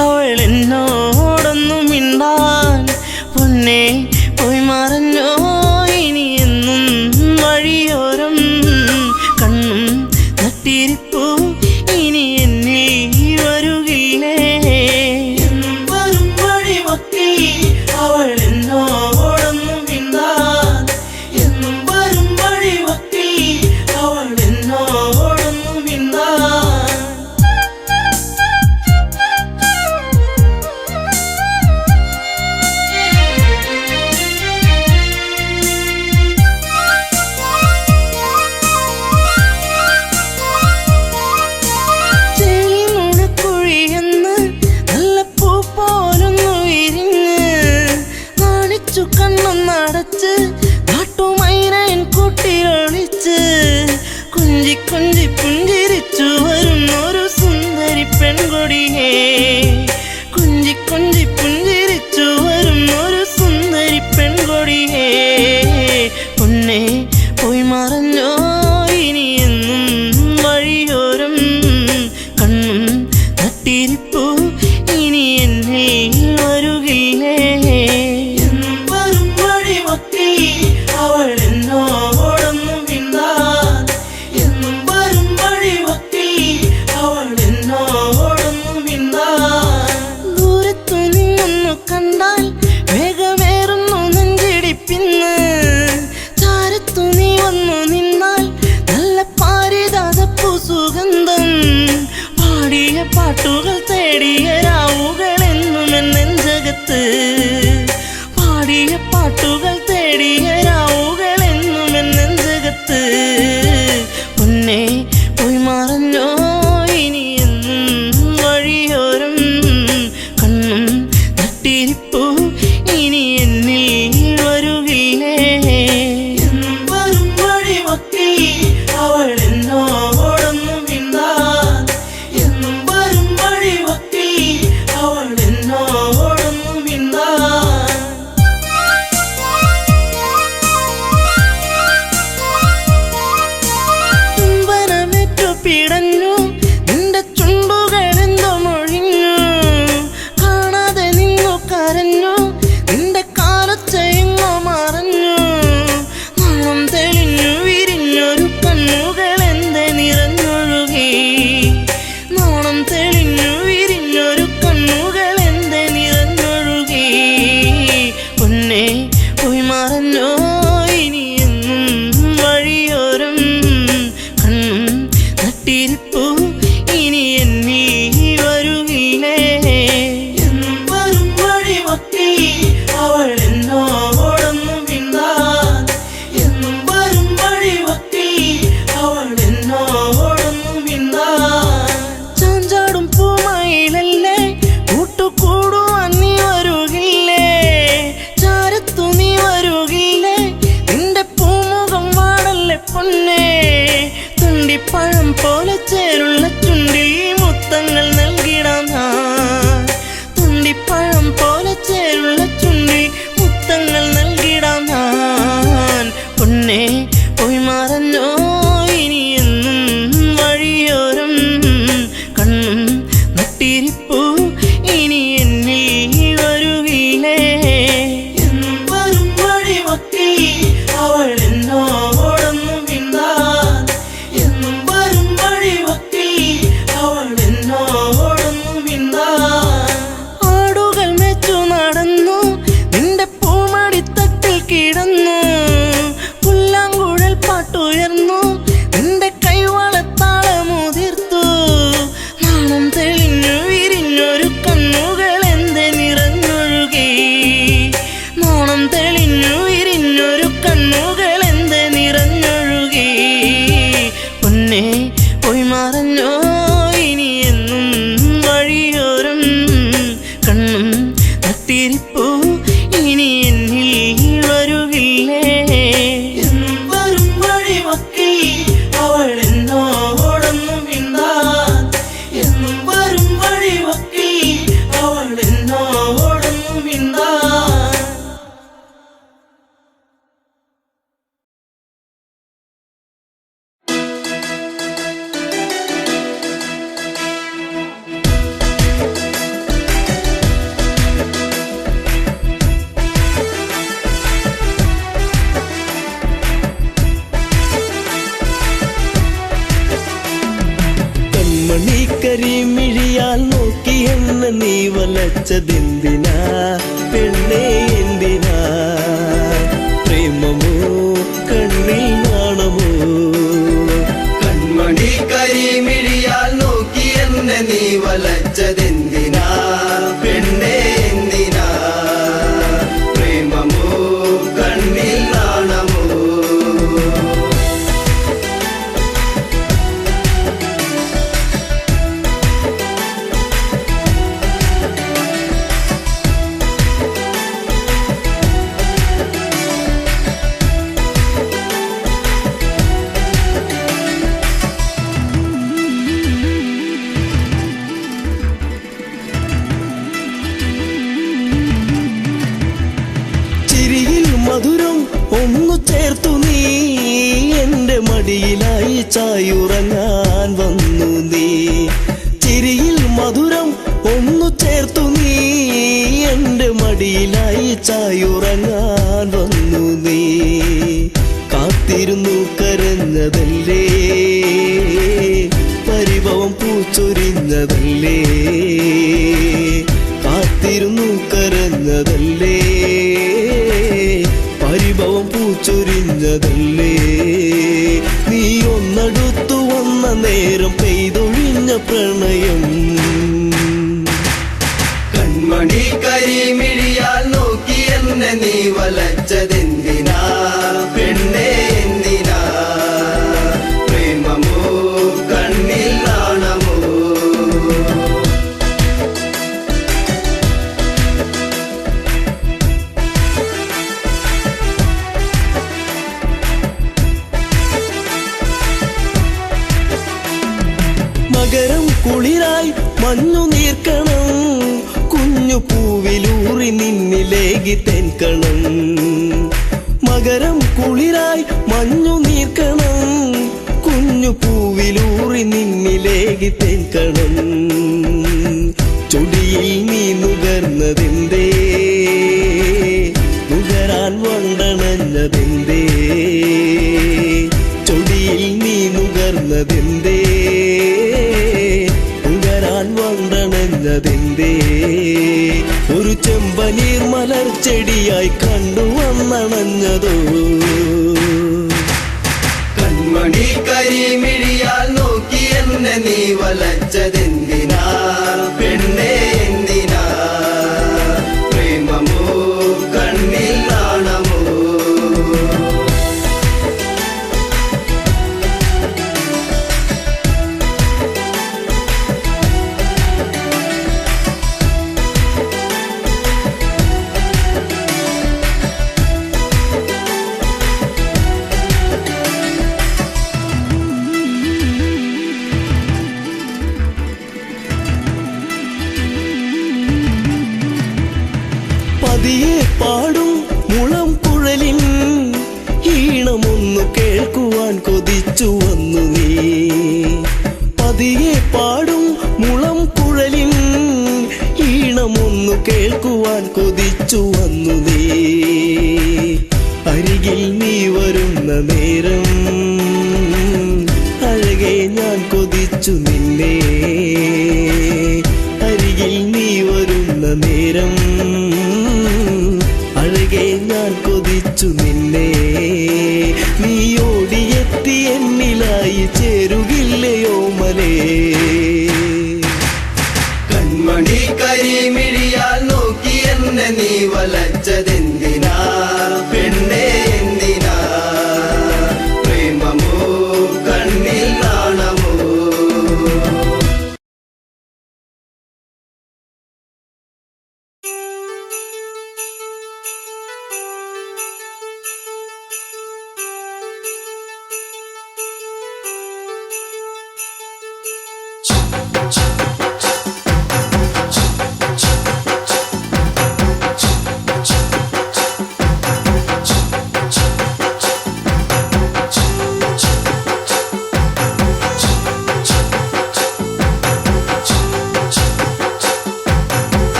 അവൾ എന്നോടൊന്നും മിണ്ടാൻ പൊന്നെ പോയി മറഞ്ഞോ ഇനി എന്നും വഴിയോരം കണ്ണും നട്ടിരിപ്പൂ ഇനി എന്നിൽ വരുകില്ലേ എന്നും വരും വഴിവക്കിൽ അവൾ എന്നോടൊന്നും മിണ്ടാൻ എന്നും വരും വഴിവക്കിൽ അവൾ എന്നോടൊന്നും മിണ്ടാൻ കണ്ണൊന്നടച്ച് നാട്ടുമൈനൻ കൂട്ടിയൊളിച്ച് കുഞ്ചി കുഞ്ചി പുഞ്ചിരിച്ചു വരുന്നൊരു സുന്ദരി പെൺകൊടിയേ കുഞ്ചി കുഞ്ചി പുഞ്ചിരിച്ചു വരുന്നൊരു സുന്ദരി പെൺകൊടിയേ പൊന്നെ പോയി മറഞ്ഞോ ഇനി എന്നും വഴിയോരം കണ്ണും നട്ടിരിപ്പൂ ഇനി എന്നെ വരുകില്ലേ അവൾ എന്നോടൊന്നും മിണ്ടാൻ എന്നും വരും വഴിവക്കിൽ അവൾ എന്നോടൊന്നും മിണ്ടാൻ ദൂരത്തു നിന്നൊന്നു കണ്ടാൽ വേഗമേറുന്നു നെഞ്ചിടിപ്പിന്ന് ചാരത്തു നീ വന്നു നിന്നാൽ നല്ല പാരിജാതപ്പൂ സുഗന്ധം പാടിയ പാട്ടുകൾ തേടിയ രാവുകൾ എന്നും എൻ നെഞ്ചകത്ത് പാടിയ പാട്ടുകൾ തേടിയ രാവുകൾ എന്നും എൻ നെഞ്ചകത്ത് പൊന്നെ പോയി മറഞ്ഞോ ഇനി എന്നും വഴിയോരം കണ്ണും നട്ടിരിപ്പൂ ഇനി എന്നിൽ വരുകില്ലേ എന്നും വരും വഴിവക്കിൽ അവൾ എന്നോടൊന്നും മിണ്ടാൻ എന്നും വരും വഴിവക്കിൽ അവൾ എന്നോടൊന്നും മിണ്ടാൻ പിടഞ്ഞു നിന്റെ ചുണ്ടുകളെന്തോ മൊഴിഞ്ഞു കാണാതെ നിന്നു കരഞ്ഞു നിന്റെ കാലച്ചെങ്ങോ മറഞ്ഞു നാണം തെളിഞ്ഞു വിരിഞ്ഞൊരു കണ്ണുകൾ എന്റെ നിറഞ്ഞൊഴുകി നാണം തെളിഞ്ഞു വിരിഞ്ഞൊരു കണ്ണുകൾ എന്റെ നിറഞ്ഞൊഴുകി പൊന്നെ പോയി മറഞ്ഞോ ഇനി എന്നും വഴിയോരം കണ്ണും നട്ടിരിപ്പൂ ഇനി എന്നിൽ വരുകില്ലേ എന്നും വരും വഴിവക്കിൽ അവൾ എന്നോടൊന്നും മിണ്ടാൻ എന്നും വരും വഴിവക്കിൽ അവൾ എന്നോടൊന്നും മിണ്ടാൻ ചാഞ്ചാടും പൂമയിലല്ലേ കൂട്ടുകൂടുവാൻ നീ വരുകില്ലേ ചാരത്തു നീ വരുകില്ലേ നിന്റെ പൂമുഖം വാടല്ലേ പൊന്നേ തുണ്ടിപ്പഴം പോലെ ചേരുള്ള ചുണ്ടിൽ മുത്തങ്ങൾ നൽകിടാം ഞാൻ തുണ്ടിപ്പഴം പോലെ ചേരുള്ള ചുണ്ടിൽ മുത്തങ്ങൾ നൽകിടാം ഞാൻ പൊന്നെ പോയി മറഞ്ഞോ ഇനി എന്നും വഴിയോരം കണ്ണും നട്ടിരിപ്പൂ ഇനി എന്നിൽ വരുകില്ലേ എന്നും വരും വഴിവക്കിൽ അവൾ എന്നോടൊന്നും മിണ്ടാൻ എന്നും വരും വഴിവക്കിൽ അവൾ എന്നോടൊന്നും മിണ്ടാൻ ആടുകൾ മെച്ചു നടന്നു നിന്റെ പൂമടിത്തട്ടിൽ കിടന്നു പുല്ലാങ്കുഴൽ പാട്ടുയർന്നു നിന്റെ കൈവളത്താളമുതിർത്തു നാണം തെളിഞ്ഞു വിരിഞ്ഞൊരു കണ്ണുകൾ എന്റെ നിറഞ്ഞൊഴുകി നാണം തെളിഞ്ഞു വിരിഞ്ഞൊരു കണ്ണുകൾ എന്റെ നിറഞ്ഞൊഴുകി പൊന്നെ പോയി മറഞ്ഞോ ഇനി എന്നും വഴിയോരം കണ്ണും നട്ടിരിപ്പൂ ഇനി എന്നിൽ വരുകില്ലേ എന്നും വരും വഴിവക്കിൽ അവൾ എന്നോടൊന്നും മിണ്ടാൻ എന്നും വരും വഴിവക്കിൽ അവൾ എന്നോടൊന്നും മിണ്ടാൻ എന്നെ നീ വലച്ചതെന്തിനാ പെണ്ണേ എന്തിനാ പ്രേമമോ കണ്ണിൽ നാണമോ കൺമണി കരിമിഴിയാൽ നോക്കി എന്നെ നീ വലച്ചതെന്തിനാ പെണ്ണേ എന്തിനാ പ്രേമമോ കണ്ണിൽ നാണമോ മധുരം ഒന്നു ചേർത്തു നീ എന്റെ മടിയിലായി ചായുറങ്ങാൻ വന്നു നീ ചിരിയിൽ മധുരം ഒന്നു ചേർത്തു നീ എന്റെ മടിയിലായി ചായുറങ്ങാൻ വന്നു നീ കാത്തിരുന്നു കരഞ്ഞതല്ലേ പരിഭവം പൂച്ചൊരിഞ്ഞതല്ലേ കാത്തിരുന്നു കരഞ്ഞതല്ലേ പരിഭവം പൂച്ചൊരിഞ്ഞതല്ലേ നീ ഒന്നടുത്തു വന്ന നേരം പെയ്തൊഴിഞ്ഞ പ്രണയം കൺമണി കരിമിഴിയാൽ നോക്കി എന്നെ നീ വലച്ചതെന്തിനാ പെണ്ണേ എന്തിനാ പ്രേമമോ കണ്ണിൽ നാണമോ മകരം കുളിരായി മഞ്ഞു നീർക്കണം കുഞ്ഞു പൂവിലൂറി നിന്നിലേകി തെൻകണം മകരം കുളിരായി മഞ്ഞു നീർക്കണം കുഞ്ഞു പൂവിലൂറി നിന്നിലേകി തെൻകണം ചൊടിയിൽ നീ നുകർന്നതെന്തേ നുകരാൻ വണ്ടണഞ്ഞതെന്തേ ചൊടിയിൽ നീ നുകർന്നതെന്തേ നുകരാൻ വണ്ടണഞ്ഞതെന്തേ ഒരു ചെമ്പനീർ മലർച്ചെടിയായി കണ്ടുവന്നണഞ്ഞതോ കൺമണി കരിമിഴിയാൽ നോക്കി എന്നെ നീ വലച്ചതെന്തിനാ പെണ്ണേ എന്തിനാ പ്രേമമോ കണ്ണിൽ നാണമോ പതിയെ പാടും മുളം കുഴലിൻ ഈണമൊന്നു കേൾക്കുവാൻ കൊതിച്ചു വന്നു നീ പതിയെ പാടും മുളം കുഴലിൻ ഈണമൊന്നു കേൾക്കുവാൻ കൊതിച്ചു വന്നു നീ അരികിൽ നീ വരുന്ന നേരം അഴകെ ഞാൻ കൊതിച്ചു നിന്നെ അരികിൽ നീ വരുന്ന നേരം അഴകെ ഞാൻ കൊതിച്ചു നിന്നെ നീ ഓടിയെത്തി എന്നിലായി ചേരുകില്ലയോ മലേ കൺമണി കരിമിഴിയാൽ നോക്കി എന്നെ നീ വലച്ചതെന്തിനാ പെണ്ണേ എന്തിനാ പ്രേമ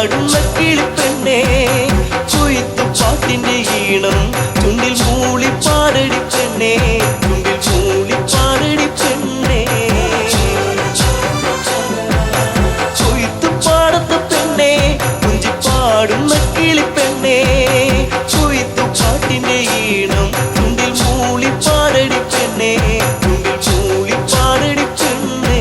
പാടുന്ന കിളിപ്പെണ്ണേ കൊയ്ത്തു പാട്ടിന്റെ ഈണം ചുണ്ടിൽ മൂളി പാടടി പെണ്ണേ ചുണ്ടിൽ മൂളി പാടടി പെണ്ണേ കൊയ്ത്തു പാടത്ത പെണ്ണേ കുഞ്ചി പാടുന്ന കിളിപ്പെണ്ണേ കൊയ്ത്തു പാട്ടിന്റെ ഈണം ചുണ്ടിൽ മൂളി പാടടി പെണ്ണേ ചുണ്ടിൽ മൂളി പാടടി പെണ്ണേ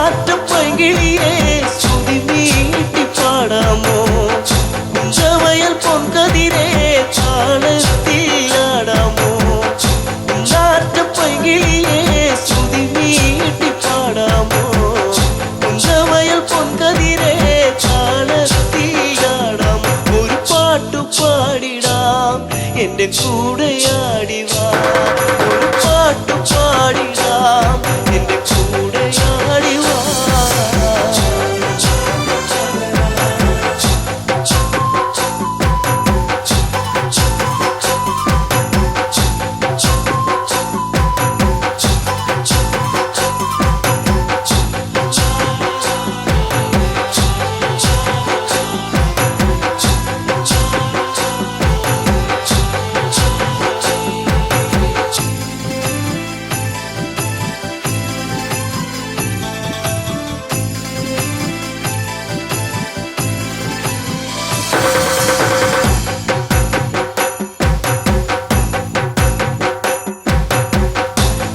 നാട്ടുപൈങ്കിളിയെ സ്തുതി നീട്ടി പാടാമോ കുഞ്ചവയൽ പൊൻകതിരെ താളത്തിലാടാമോ നാട്ടുപൈങ്കിളിയെ സ്തുതി നീട്ടി പാടാമോ കുഞ്ചവയൽ പൊൻകതിരെ താളത്തിലാടാമോ ഒരു പാട്ടു പാടിടാം എന്റെ കൂടെയാടിവാ ഒരു പാട്ടു പാടിടാം എന്റെ കൂടെയാടിവാ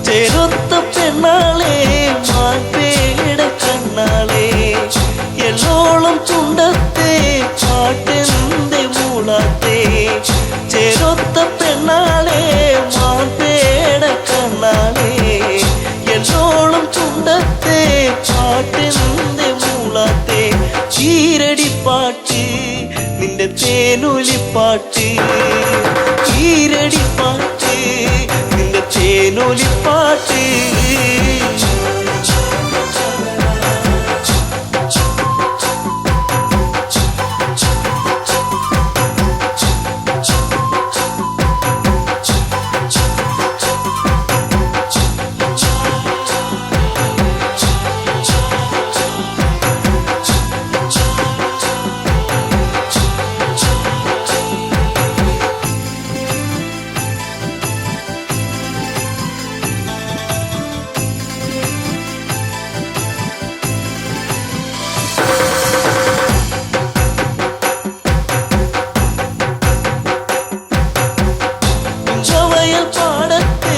ചെറുത്ത പെണ്ണാളെ മാൻപേട കണ്ണാളെ എള്ളോളം ചുണ്ടത്തെ പാട്ടെന്തെ മൂളാത്തെ ചെറുത്ത പെണ്ണാളെ മാൻപേട കണ്ണാളെ എള്ളോളം ചുണ്ടത്തെ പാട്ടെന്തെ മൂളാത്തെ ചീരടിപ്പാട്ട് നിന്റെ തേനൊലിപ്പാട്ട് ചീരടിപ്പാട്ട് നിന്റെ തേനൊലിപ്പാട്ട് പാടത്തെ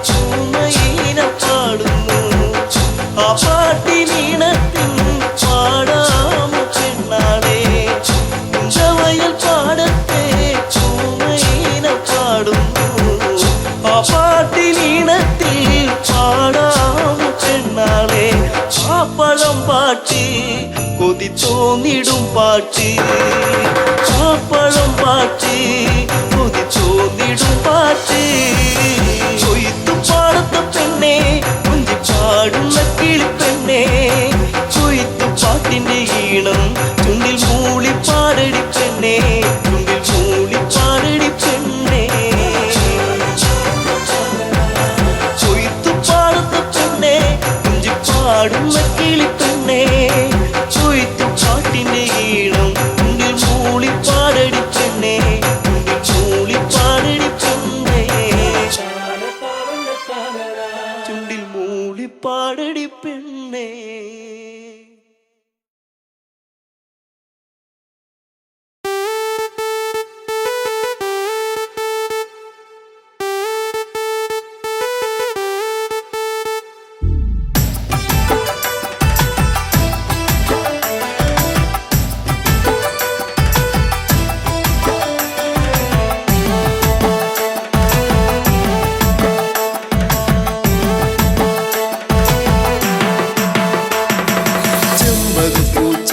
ചുമയിന പാടുന്നു ആ പാട്ടിനീണത്തിൻ പാടാമോ പെണ്ണാളെ കുഞ്ചവയൽ പാടത്തെ ചുമയിന പാടുന്നു ആ പാട്ടിനീണത്തിൽ പാടാമോ പെണ്ണാളെ ആ പഴം പാട്ട് കൊതി തോന്നിടും പാട്ട് ആ പഴം പാട്ട് കൊതി തോന്നിടും പാട്ട് കൊയ്ത്തു പാടത്ത പെണ്ണേ കുഞ്ചി പാടുന്ന കിളിപ്പെണ്ണേ കൊയ്ത്തു പാട്ടിന്റെ ഈണം ചുണ്ടിൽ മൂളി പാടടി പെണ്ണേ ചുണ്ടിൽ മൂളി പാടടി പെണ്ണേ കൊയ്ത്തു പാടത്ത പെണ്ണേ കുഞ്ചി പാടുന്ന കിളിപ്പെണ്ണേ കൊയ്ത്തു പാട്ടിന്റെ ഈണം ചുണ്ടിൽ മൂളി പാടടി പെണ്ണേ ചുണ്ടിൽ മൂളി പാടടി പെണ്ണേ ചുണ്ടിൽ മൂളി പാടടി പെണ്ണേ.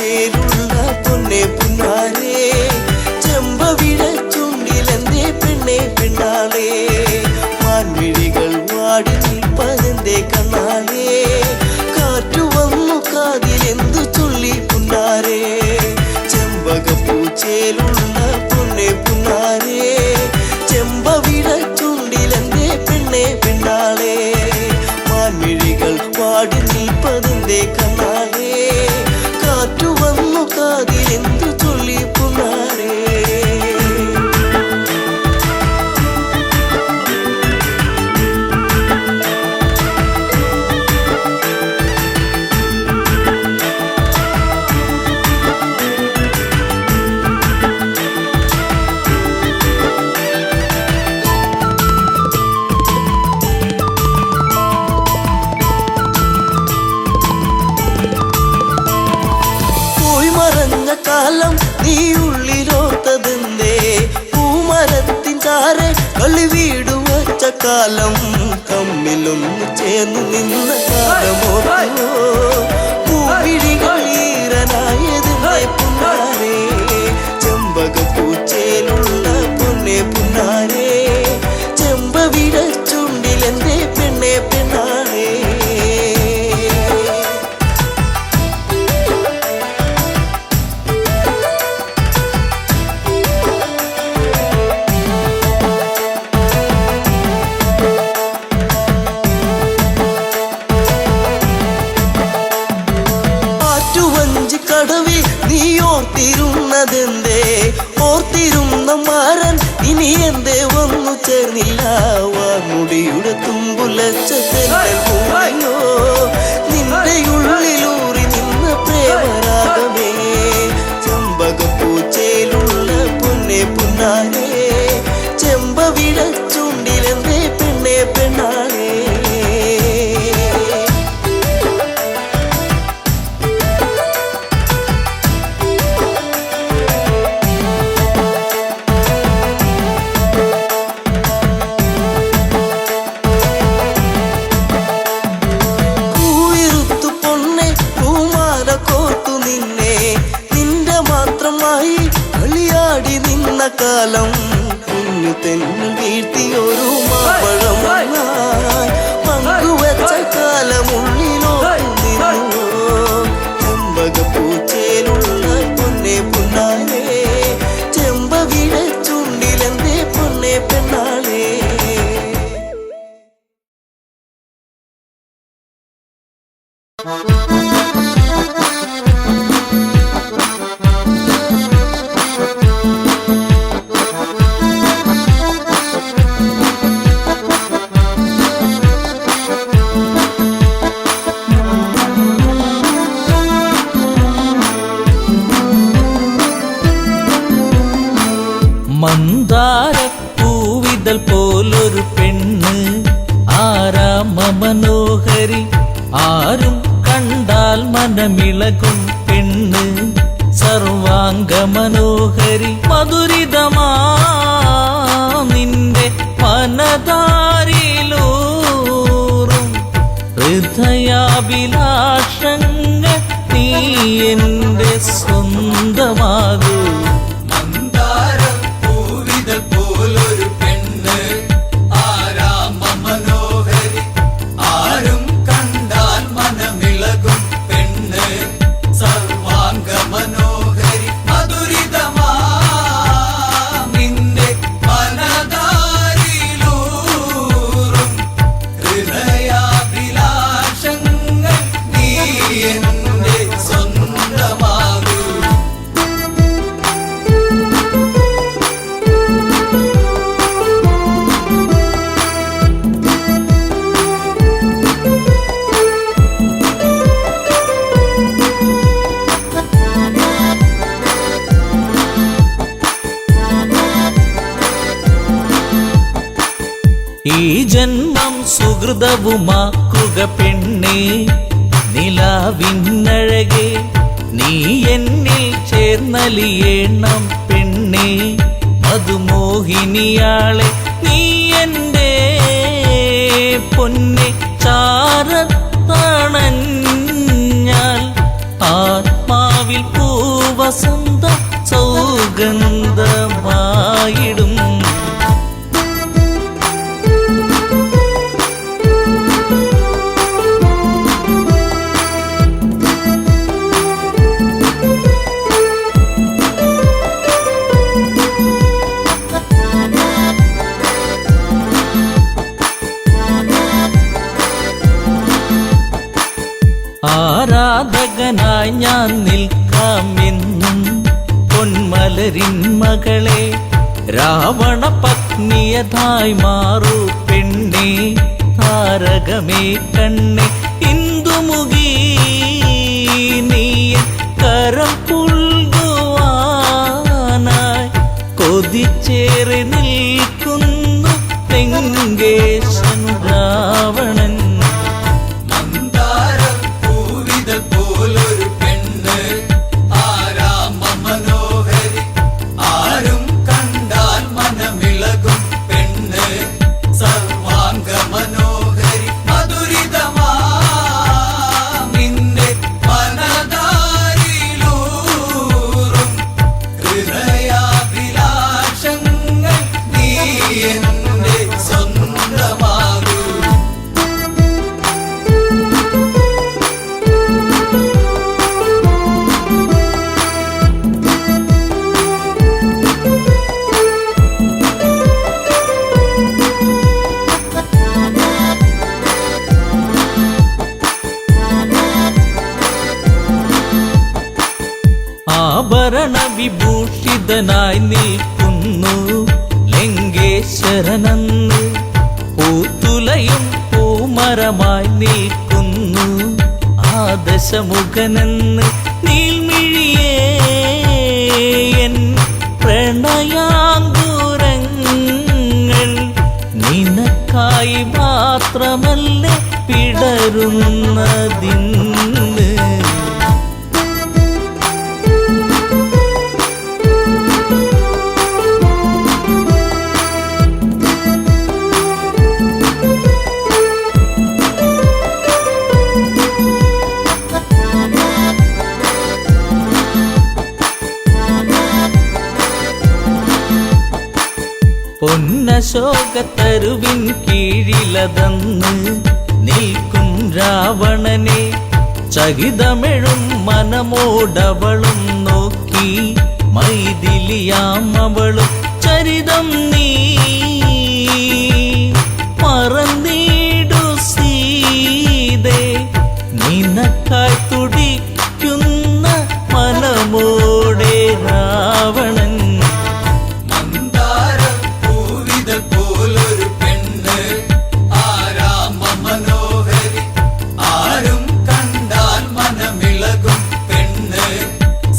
ചേലുള്ള പൊന്നെ പുന്നാരേ ചെമ്പവിഴ ചുണ്ടിലെന്തേ പെണ്ണെ പെണ്ണാളേ മാൻമിഴികൾ വാടി നിൽപ്പതെന്തേ കണ്ണാലേ കാറ്റു വന്നു കാതിലെന്തു ചൊല്ലി പുന്നാരേ ചെമ്പകപ്പൂ ചേലുള്ള പൊന്നെ പുന്നാരേ ചെമ്പവിഴ ചുണ്ടിലെന്തേ പെണ്ണെ പെണ്ണാളേ മാൻമിഴികൾ വാടി നിൽപ്പതെന്തേ കണ്ണാലേ കാറ്റു വന്നു കാതിലെന്തു ചൊല്ലി പുന്നാരേ കാലം നീ ഉള്ളിലോത്തതെന്തേ പൂമരത്തിൻ ചാരെ കളി വീട് വച്ച കാലം തമ്മിലൊന്ന് ചേർന്ന് നിന്ന കാലമോ പൂവിഴികൾ ഈറനായതെന്തേ പുന്നാരേ ചെമ്പകപ്പൂച്ചേലുള്ള പൊന്നെ പുന്നാരേ ചെമ്പവിഴ ചുണ്ടിലെന്തേ പെണ്ണെ പെണ്ണാരേ കടവിൽ നീ ഓർത്തിരുന്നതെന്തേ ഓർത്തിരുന്ന മാരൻ ഇനി എന്തേ വന്നു ചേർന്നില്ല വാർമുടിയുടെ തുമ്പുലച്ചോ നിന്റെ ഉള്ളിലൂറി നിന്ന പ്രേമരാഗമേ ചെമ്പകപ്പൂച്ചേലുള്ള പൊന്നെ പുന്നാരേ ചെമ്പവിഴ ചുണ്ടിലെന്തേ പെണ്ണെ പെണ്ണാളേ കാലം കുഞ്ഞു തെന്നു വീഴ്ത്തിയൊരു മാപ്പഴം പങ്കുവച്ച കാലമുള്ളിലോ നിന്നു ചെമ്പകപ്പൂച്ചേലുള്ള പൊന്നെ പുന്നാരേ ചെമ്പവിഴ ചുണ്ടിലെന്തേ പൊന്നെ പെണ്ണാളേ മന്ദാരപ്പൂവിതൽ പോലൊരു പെണ്ണ് ആരാമ മനോഹരി ആരും കണ്ടാൽ മനമിളകും പെണ്ണ് സർവാംഗ മനോഹരി മധുരിതമാ നിന്റെ മനതാരിലൂറും ഹൃദയാഭിലാഷങ്ങൾ നീ എന്റെ സ്വന്തമാകൂ പോലൊരു പെണ്ണ് ആരാമ മനോഹരി ആരും കണ്ടാൽ മനമിളകും പെണ്ണ് സർവാംഗ മനോഹരി മധുരിതമാ നിന്റെ മനതാരിലൂറും ഹൃദയാഭിലാഷങ്ങൾ നീ എന്റെ സ്വന്തമാകൂ ഈ ജന്മം സുഹൃതവുമാക്കുക പെണ്ണേ നിലാവിന്നഴകെ നീ എന്നിൽ ചേർന്നലിയേണം പെണ്ണേ മധുമോഹിനിയാളെ നീ എൻ്റെ പൊന്നെ ചാരത്തണഞ്ഞാൽ ആത്മാവിൽ പൂവസന്ത സൗഗന്ധമായിടും. ആരാധകനായി ഞാൻ നിൽക്കാമെന്നും പൊന്മലരിൻ മകളെ, രാവണ പത്നിയതായി മാറൂ പെണ്ണേ, താരകമേ കണ്ണേ, ഇന്ദുമുഖി നീയൻ കരം പുൽകുവാനായി കൊതിച്ചേറി നിൽക്കുന്നു ലങ്കേശൻ രാവണൻ. പോലൊരു പെണ്ണ് ആരാമ മനോഹരി, ആരും കണ്ടാൽ മനമിളകും പെണ്ണ് സർവാംഗ മനോഹരി, മധുരിതമാന്റെ മനതാരിലൂറും ഹൃദയാഭിലാഷങ്ങൾ നീ എന്റെ സ്വന്തമാകൂ. ആഭരണ വിഭൂഷിതനായി നിൽക്കുന്നു ലങ്കേശ്വരനെന്ന്, പൂത്തുലയും പൂമരമായി നിൽക്കുന്നു ആദശമുഖനെന്ന്. നീൽമിഴിയേ എൻ പ്രണയാങ്കുരങ്ങൾ നിനക്കായി മാത്രമല്ലേ പിടരുന്നതിന്ന്. പൊന്നശോകത്തരുവിൻ കീഴിലതന്ന് നിൽക്കും രാവണനെ, ചകിതമെഴും മനമോടവളും നോക്കി മൈഥിലിയാം അവളും ചരിതം നീ മറന്നിടു സീതേ, നിനക്കായി തുടിക്കുന്ന മനമോടെ രാവണൻ. പോലൊരു പെണ്ണ് ആരാമ മനോഹരി, ആരും കണ്ടാൽ മനമിളകും പെണ്ണ്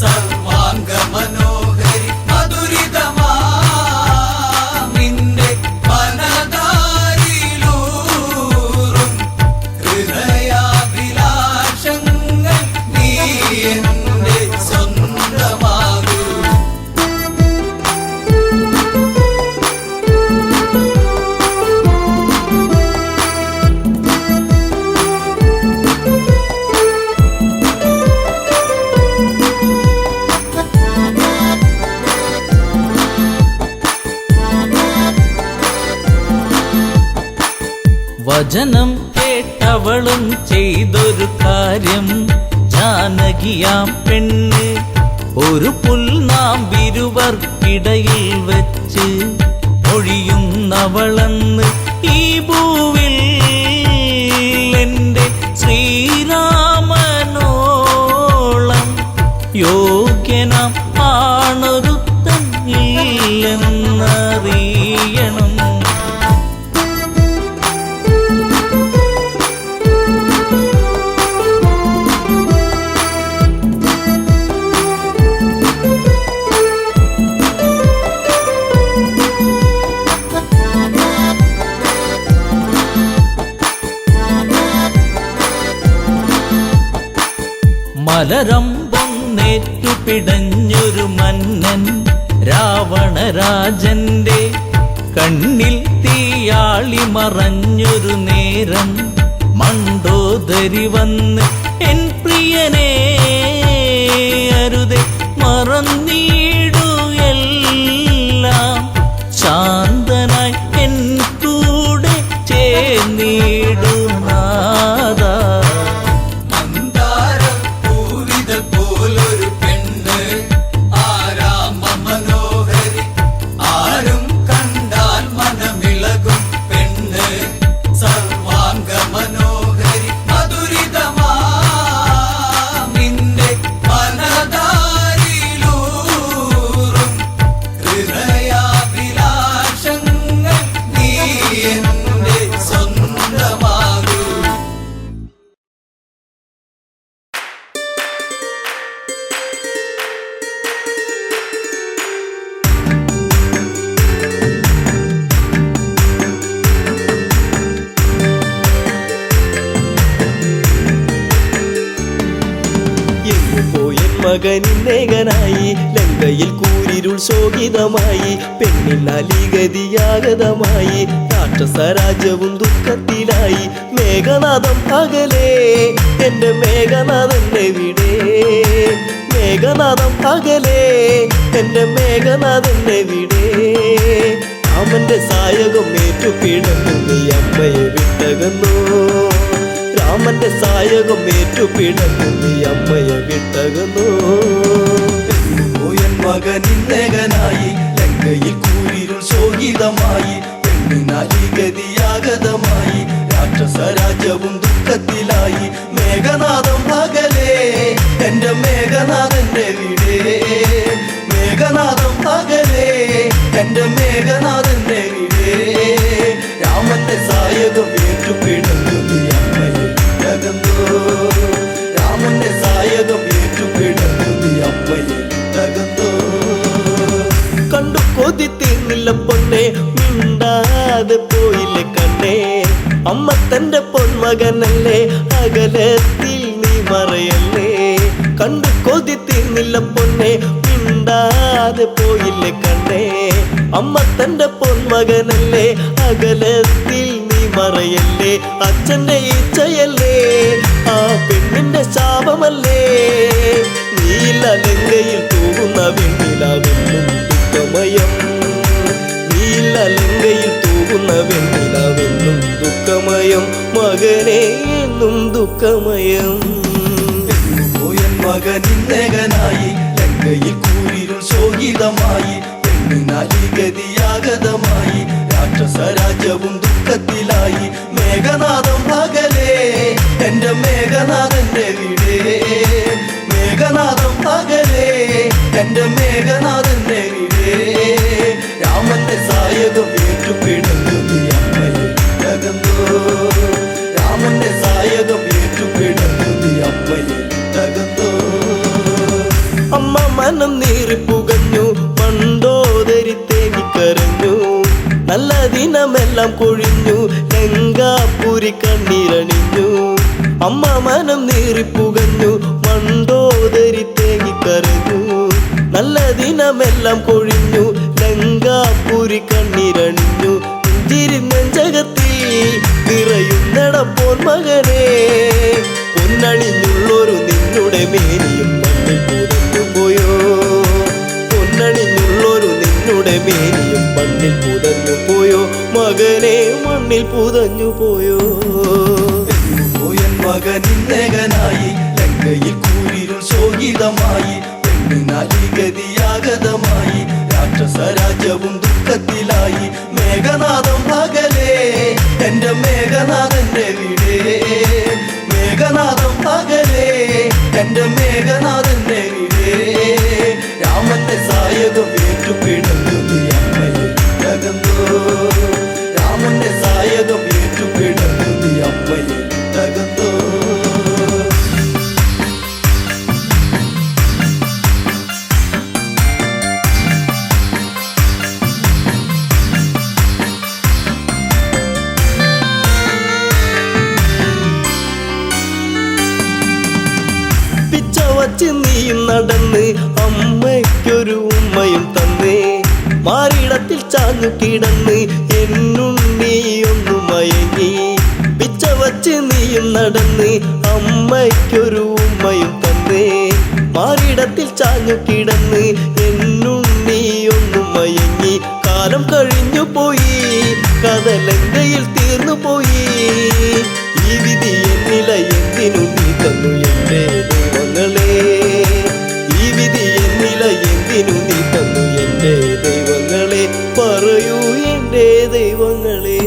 സർവാംഗ മനോഹരി, മധുരിതമാന്റെ മനതാരിലൂറും ഹൃദയാഭിലാഷങ്ങൾ നീ എന്റെ സ്വന്തമാകൂ. വചനം കേട്ടവളും ചെയ്തൊരു കാര്യം, ജാനകിയാം പെണ്ണ് ഒരു പുൽനാമ്പിരുവർക്കിടയിൽ വെച്ച് ഒഴിയുന്നവളെന്ന്. ഈ ഭൂവിൽ എന്റെ ശ്രീരാമനോളം യോഗ്യനാം ആണൊരുത്തൻ ഇല്ലെന്നറിയണം. മലരമ്പൊന്നേറ്റു പിടഞ്ഞൊരു മന്നൻ രാവണരാജന്റെ കണ്ണിൽ തീയാളി മറഞ്ഞൊരു നേരം, മണ്ടോദരി വന്ന് എൻ പ്രിയനേ അരുതേ മറന്നീടു എല്ലാം ശാന്തനായി എൻ കൂടെ ചേർന്നിടു നാദാ മന്ദാരപ്പൂവിതൾ പോലൊരു പെണ്ണ് ആരാമ മനോഹരി ആരും കണ്ടാൽ മനമിളകും പെണ്ണ് സർവാംഗ മനോഹരി മധുരിതമാ നിന്റെ മനതാരിലൂറും ഹൃദയാഭിലാഷങ്ങൾ നീ എന്റെ സ്വന്തമാകൂ. പോയൻ മകനിന്നേകനായി ലങ്കയിൽ കൂരിരുൾ ശോകിതമായി പെണ്ണിനാലിഗതിയാഗതമായി രാക്ഷസരാജ്യവും ദുഃഖത്തിലായി മേഘനാഥം അകലേ എന്റെ മേഘനാഥൻ എവിടെ മേഘനാഥം അകലേ എന്റെ മേഘനാഥൻ എവിടെ രാമന്റെ സായകം ഏറ്റുപിടന്നു നീ അമ്മയെ വിട്ടകന്നു രാമന്റെ സായകം ഏറ്റുപിടന്നു നീ അമ്മയെ വിട്ടകന്നു പോയൻ മകനിന്നേകനായി ലങ്കയിൽ കൂരിരുൾ ശോകിതമായി പെണ്ണിനാലിഗതിയാഗതമായി രാക്ഷസരാജ്യവും ദുഃഖത്തിലായി മേഘനാഥം അകലേ എന്റെ മേഘനാഥന്റെ വീടേ മേഘനാഥം അകലേ എന്റെ മേഘനാഥന്റെ വീടേ രാമന്റെ സായകം ഏറ്റുപിടന്നു നീ അമ്മയെ വിട്ടകന്നു രാമന്റെ സായകം ഏറ്റുപിടന്നു നീ അമ്മയെ വിട്ടകന്നു കണ്ടു കൊതി തീർന്നില്ല പൊന്നെ മിണ്ടാതെ പോയില്ലേ കണ്ണേ അമ്മ തന്റെ പൊന്മകനല്ലേ അകലത്തിൽ നീ മറയല്ലേ കണ്ടു കൊതി തീർന്നില്ല പൊന്നെ മിണ്ടാതെ പോയില്ലേ കണ്ണേ അമ്മ തന്റെ പൊന്മകനല്ലേ അകലത്തിൽ നീ മറയല്ലേ അച്ഛന്റെ ഇച്ഛയല്ലേ ആ പെണ്ണിന്റെ ശാപമല്ലേ നീല ലങ്കയിൽ തൂകുന്ന വെണ്ണിലാവെന്നും ദുഃഖമയം നീല ലങ്കയിൽ തൂകുന്ന വെണ്ണിലാവെന്നും ദുഃഖമയം മകനെ എന്നും ദുഃഖമയം പോയൻ മകനിന്നേകനായി ലങ്കയിൽ കൂരിരുൾ ശോകിതമായി പെണ്ണിനാലിഗതിയാഗതമായി രാക്ഷസരാജ്യവും ദുഃഖത്തിലായി മേഘനാഥം അകലേ എന്റെ മേഘനാഥന്റെ വീടേ മേഘനാഥം അകലേ എന്റെ മേഘനാഥന്റെ വീടേ രാമന്റെ സായകം ഏറ്റുപിടന്നു നീ അമ്മയെ വിട്ടകന്നു രാമന്റെ സായകം ഏറ്റുപിടന്നു നീ അമ്മയെ വിട്ടകന്നു അമ്മ മനം നീറിപ്പുകഞ്ഞു പണ്ടോദരി തേങ്ങിക്കരഞ്ഞു നല്ല ദിനമെല്ലാം കൊഴിഞ്ഞു ലങ്കാപുരി കണ്ണീരണിഞ്ഞു അമ്മ മനം നീറിപ്പുകഞ്ഞു മണ്ടോദരി തേങ്ങിക്കരഞ്ഞു നല്ല ദിനമെല്ലാം കൊഴിഞ്ഞു ലങ്കാപുരി കണ്ണീരണിഞ്ഞു തിരിഞ്ഞകത്തിൽ നിറയുന്നട പൊന്മകനെ പൊന്നണിഞ്ഞുള്ളൊരു നിന്നുടെ മേനിയും മണ്ണിൽ പുതഞ്ഞു പോയോ പൊന്നണിഞ്ഞുള്ളൊരു നിന്നുടെ മേനിയും മണ്ണിൽ പുതഞ്ഞു പോയോ മകനെ മണ്ണിൽ പുതഞ്ഞു പോയോ പോയൻ മകനിന്നേകനായി ലങ്കയിൽ കൂരിരുൾ ശോകിതമായി പെണ്ണിനാലിഗതിയാഗതമായി രാക്ഷസരാജ്യവും ദുഃഖത്തിലായി മേഘനാഥം അകലേ എന്റെ മേഘനാഥന്റെ വീടേ മേഘനാഥം അകലേ എന്റെ മേഘനാഥന്റെ വീടേ രാമന്റെ സായകം ഏറ്റുപിടന്നു നീ അമ്മയെ വിട്ടകന്നു രാമന്റെ സായകം ഏറ്റുപിടന്നു നീ അമ്മയെ വിട്ടകന്നു വച്ച് നീയും നടന്ന് അമ്മയ്ക്കൊരു ഉമ്മയും തന്നേ മാറിടത്തിൽ ചാഞ്ഞു കിടന്ന് എന്നുണ്ണിയൊന്നു മയങ്ങി പിച്ച വച്ച് നീയും നടന്ന് അമ്മയ്ക്കൊരു ഉമ്മയും തന്നേ മാറിടത്തിൽ ചാഞ്ഞു കിടന്ന് എന്നുണ്ണി ഒന്നും മയങ്ങി കാലം കഴിഞ്ഞു പോയി കഥലങ്കയിൽ തീർന്നു പോയി ഈ വിധി എന്നില എന്തിനു നീ തന്നു എൻ്റെ ദൈവങ്ങളെ ഈ വിധി എന്നില എന്തിനു നീ തന്നു എൻ്റെ ദൈവങ്ങളെ പറയൂ എൻ്റെ ദൈവങ്ങളെ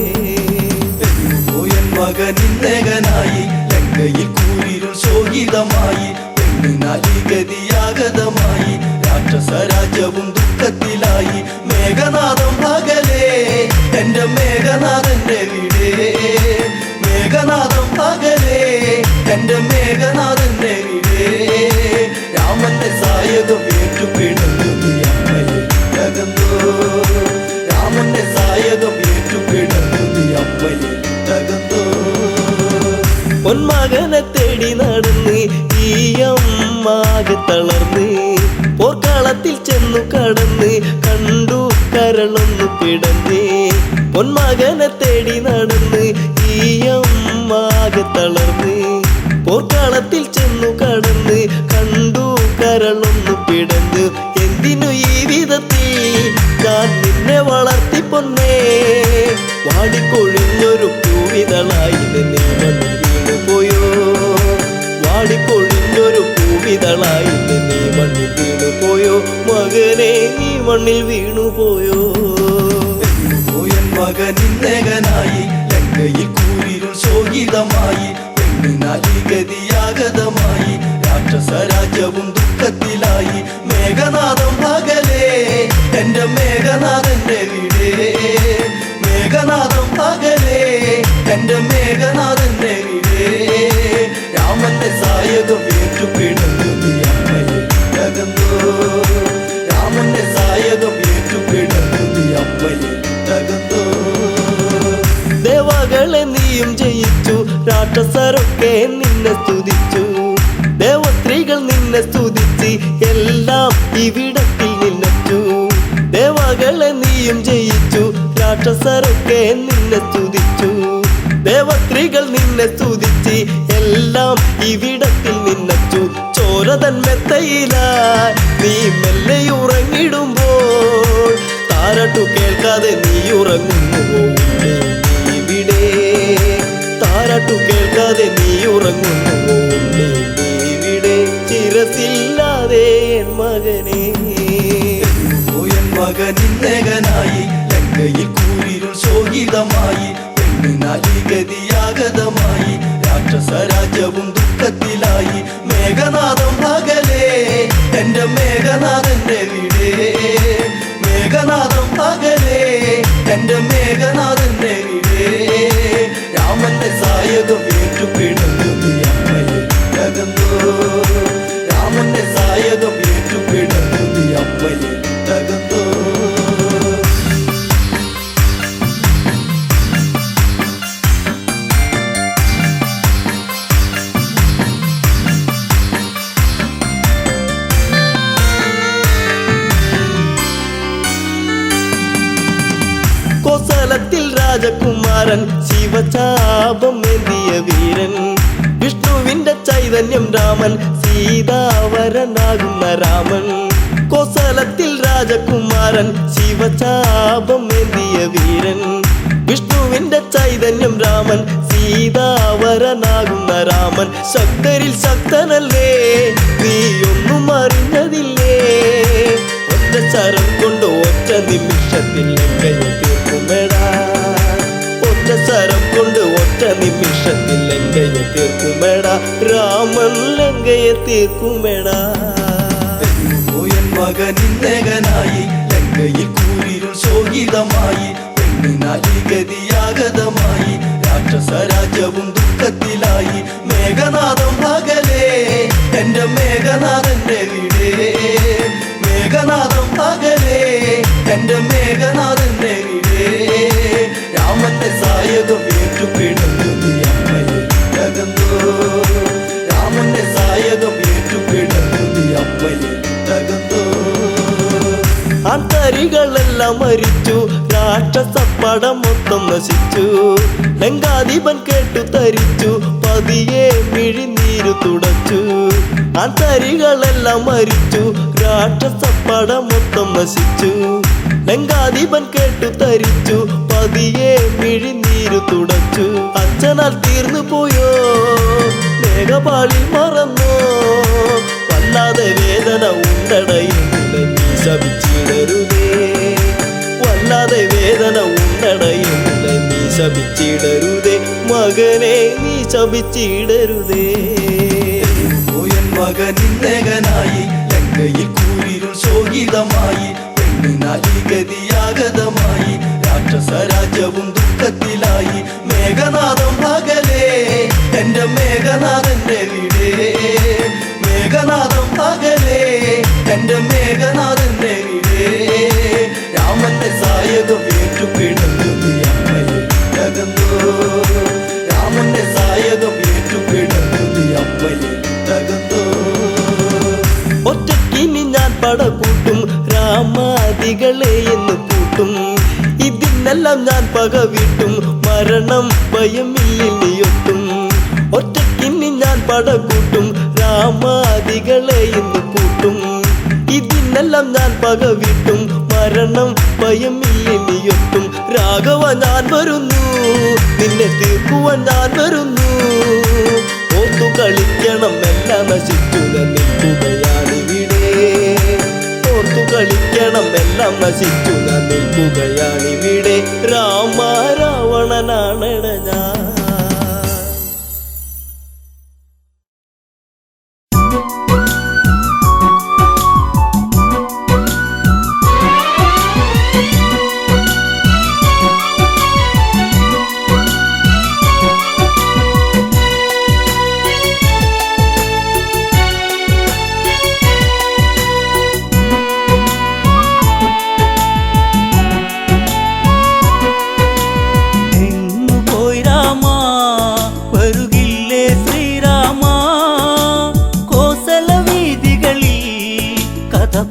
മകനിന്നകനായി ലങ്കയിൽ കൂരിരുൾ ശോകിതമായി ഗതിയാഗതമായി രാക്ഷസ രാജ്യവും ദുഃഖത്തിലായി മേഘനാഥം പകലേ എന്റെ മേഘനാഥന്റെ വീടേ മേഘനാഥം പകലേ എന്റെ മേഘനാഥന്റെ വീടേ രാമന്റെ സായകം ഏറ്റുപിടുന്നു അമ്മയെ രാമന്റെ സായകം ഏറ്റുപിടുന്നു അമ്മയെ പൊന്മകനെ തേടി നടന്ന് ഈ അമ്മാകെ തളർന്ന് പോർക്കളത്തിൽ ചെന്നു കടന്ന് കണ്ടു കരളൊന്നു പിടഞ്ഞ് പൊന്മകനെ തേടി നടന്ന് ഈ അമ്മാകെ തളർന്ന് പോർക്കളത്തിൽ ചെന്നു കടന്ന് കണ്ടു കരളൊന്നു പിടഞ്ഞ് എന്തിനു ഈ വിധത്തിൽ ഞാൻ നിന്നെ വളർത്തി പൊന്നേ വാടിക്കൊഴിഞ്ഞൊരു പൂവിതളായി നീ മണ്ണിൽ വീണുപോയോ വാടിക്കൊഴിഞ്ഞൊരു പൂവിതളായി നീ മണ്ണിൽ വീണുപോയോ മകനെ നീ മണ്ണിൽ വീണുപോയോ മകനിന്നകനായി ലങ്കയിൽ കൂരിരുൾ ശോകിതമായി ഗതിയാഗതമായി രാക്ഷസ രാജ്യവും ദുഃഖത്തിലായി മേഘനാഥം പകലേ എന്റെ മേഘനാഥന്റെ വീടേ മേഘനാഥം പകലേ എന്റെ മേഘനാഥന്റെ വീടേ രാമന്റെ സായകം ഏറ്റുപിടുന്നു അമ്മയെ രാമന്റെ സായകം ഏറ്റുപിടുന്നു അമ്മയെ ദേവകളെ നീയും ജയിച്ചു രാക്ഷസരൊക്കെ നിന്നെ സ്തുതിച്ചു ദേവസ്ത്രീകൾ നിന്നെ സ്തുതിച്ച് എല്ലാം ഇവിടത്തിൽ നിന്നെച്ചു ദേവകളെ നീയും ജയിച്ചു രാക്ഷസരൊക്കെ നിന്നെ സ്തുതിച്ചു ദേവസ്ത്രീകൾ നിന്നെ സ്തുതിച്ച് എല്ലാം ഇവിടത്തിൽ നിന്നെച്ചു ചോരതൻ മെത്തയിലായി നീ മെല്ലെ ഉറങ്ങിടുമ്പോൾ താരാട്ടു കേൾക്കാതെ നീ ഉറങ്ങുന്നു ഇവിടെ താരാട്ടു കേൾക്കാതെ നീ ഉറങ്ങുന്നു ഇവിടെ ചിരസില്ലാതെ എൻ മകനെ മകനിന്നകനായി ലങ്കയിൽ കൂരിരുൾ ശോകിതമായി ഗതിയാഗതമായി രാക്ഷസ രാജ്യവും ദുഃഖത്തിലായി മേഘനാഥം പകലേ എന്റെ മേഘനാഥന്റെ വീടേ മേഘനാഥം പകലേ എന്റെ മേഘനാഥന്റെ വീടേ രാമന്റെ സായകം ഏറ്റുപിടുന്നു അമ്മയെ രാമന്റെ സായകം ഏറ്റുപിടുന്നു അമ്മയെ കോസലത്തിൽ രാജകുമാരൻ ശിവചാപം ഏന്തിയ വീരൻ വിഷ്ണുവിന്റെ ചൈതന്യം രാമൻ സീതാവരനാകുന്ന രാമൻ കോസലത്തിൽ രാജകുമാരൻ ശിവചാപം ഏന്തിയ വീരൻ വിഷ്ണുവിന്റെ ചൈതന്യം രാമൻ സീതാവരനാകുന്ന രാമൻ ശക്തരിൽ ശക്തനല്ലേ നീ ഒന്നും അറിഞ്ഞതില്ലേ ഒറ്റ ശരം കൊണ്ട് ഒറ്റ നിമിഷത്തിൽ ലങ്കയെ തീർക്കുമെടാ ഒറ്റ ശരം കൊണ്ട് ഒറ്റ നിമിഷത്തിൽ ലങ്കയെ തീർക്കുമെടാ രാമൻ ലങ്കയെ തീർക്കുമെടാ മകനിന്നകനായി ലങ്കയിൽ കൂരിരുൾ ശോകിതമായി ഗതിയാഗതമായി രാക്ഷസ രാജ്യവും ദുഃഖത്തിലായി മേഘനാഥം പകലേ എന്റെ മേഘനാഥന്റെ വീടേ മേഘനാഥം പകലേ എന്റെ മേഘനാഥന്റെ വീടേ രാമന്റെ സായകം ഏറ്റുപിടുന്നു അമ്മയെ രാമന്റെ സായകം ഏറ്റുപിടുന്നു അമ്മയെ ആന്തരികളെല്ലാം മരിച്ചു രാക്ഷസപ്പടം മൊത്തം നശിച്ചു ലങ്കാധിപൻ കേട്ടു തരിച്ചു പതിയെ മിഴിനീരു തുടച്ചു ആൾക്കാരികളെല്ലാം മരിച്ചു, രാക്ഷസപ്പട മൊത്തം നശിച്ചു. ലങ്കാധിപൻ കേട്ടു തരിച്ചു, പതിയെ മിഴിനീരു തുടച്ചു. അച്ഛനാൽ തീർന്നു പോയോ, മേഘപാളിൽ മറന്നോ, വല്ലാതെ വേദന ഉണ്ടടയെങ്കിലെ നീ ശപിച്ചിടരുതേ, വല്ലാതെ വേദന ഉണ്ടടയെങ്കിലെ നീ ശപിച്ചിടരുതേ, മകനെ നീ ശപിച്ചിടരുതേ. മകനിന്നകനായി ലങ്കയിൽ കൂരിരുൾ ശോകിതമായി, പെണ്ണിനാലി ഗതിയാഗതമായി, രാക്ഷസ രാജ്യവും ദുഃഖത്തിലായി. മേഘനാഥം പകലേ എന്റെ മേഘനാഥന്റെ വീടേ, മേഘനാഥം പകലേ എന്റെ മേഘനാഥന്റെ വീടേ. രാമന്റെ സായകം ഏറ്റുപിടന്നു നീ അമ്മയെ തകർന്നോ, രാമന്റെ സായകം ഏറ്റുപിടന്നു നീ അമ്മയെ തകർന്നോ. ഒറ്റക്കിനി ഞാൻ പടകൂട്ടും, രാമാദികളെ എന്ന് കൂട്ടും. ഇതിനെല്ലാം ഞാൻ പകവിട്ടും, മരണം ഭയമില്ലിയൊട്ടും. ഒറ്റക്കിനി ഞാൻ പടകൂട്ടും, രാമാദികളെ എന്ന് കൂട്ടും. ഇതിനെല്ലാം ഞാൻ പകവിട്ടും, മരണം ഭയമില്ലിയൊട്ടും. രാഘവ ഞാൻ വരുന്നു, നിന്നെ തീർക്കുവാൻ ഞാൻ വരുന്നു. ഓർത്തു കളിക്കണം എല്ലാം നശിച്ചു നിൽക്കുകയാണിവിടെ, ഓർത്തു കളിക്കണം എല്ലാം നശിച്ചു നിൽക്കുകയാണിവിടെ. രാമ രാവണനാണെട ഞാൻ.